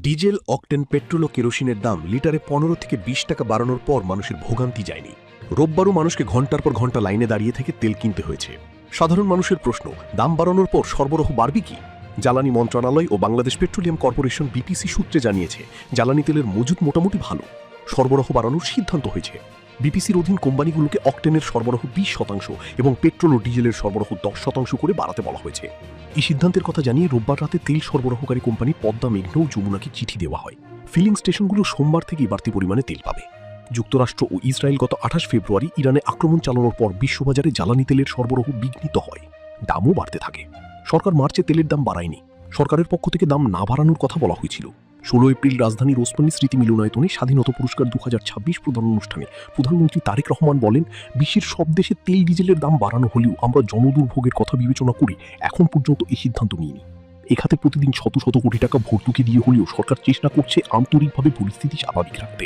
Diesel, octane, petrol ও কেরোসিনের দাম লিটারে 15 থেকে 20 টাকা বাড়ানোর পর মানুষের ভোগান্তি যায়নি। রোববারও মানুষকে ঘন্টার পর ঘন্টা লাইনে দাঁড়িয়ে থেকে তেল কিনতে হয়েছে। সাধারণ মানুষের প্রশ্ন, দাম বাড়ানোর পর সরবরাহ বাড়বে কি? জ্বালানি মন্ত্রণালয় ও বাংলাদেশ পেট্রোলিয়াম কর্পোরেশন বিপিসি সূত্রে জানিয়েছে, জ্বালানি তেলের মজুত মোটামুটি ভালো, সরবরাহ বাড়ানোর সিদ্ধান্ত হয়েছে। বিপিসির অধীন কোম্পানিগুলোকে অকটেনের সরবরাহ 20% এবং পেট্রোল ও ডিজেলের সরবরাহ 10% করে বাড়াতে বলা হয়েছে। এই সিদ্ধান্তের কথা জানিয়ে রোববার রাতে তেল সরবরাহকারী কোম্পানি পদ্মা, মেঘনা ও যমুনাকে চিঠি দেওয়া হয়। ফিলিং স্টেশনগুলো সোমবার থেকেই বাড়তি পরিমাণে তেল পাবে। যুক্তরাষ্ট্র ও ইসরায়েল গত 28 ফেব্রুয়ারি ইরানে আক্রমণ চালানোর পর বিশ্ববাজারে জ্বালানি তেলের সরবরাহ বিঘ্নিত হয়, দামও বাড়তে থাকে। সরকার মার্চে তেলের দাম বাড়ায়নি। সরকারের পক্ষ থেকে দাম না বাড়ানোর কথা বলা হয়েছিল। 16 এপ্রিল রাজধানীর ওসমানী স্মৃতি মিলনায়তনে স্বাধীনতা পুরস্কার 2026 প্রদান অনুষ্ঠানে প্রধানমন্ত্রী তারেক রহমান বলেন, বিশ্বের সব দেশে তেল ডিজেলের দাম বাড়ানো হলেও আমরা জনদুর্ভোগের কথা বিবেচনা করে এখন পর্যন্ত এই সিদ্ধান্ত নিইনি। এ খাতে প্রতিদিন শত শত কোটি টাকা ভর্তুকি দিয়ে হলেও সরকার চেষ্টা করছে আন্তরিকভাবে পরিস্থিতি স্বাভাবিক রাখতে।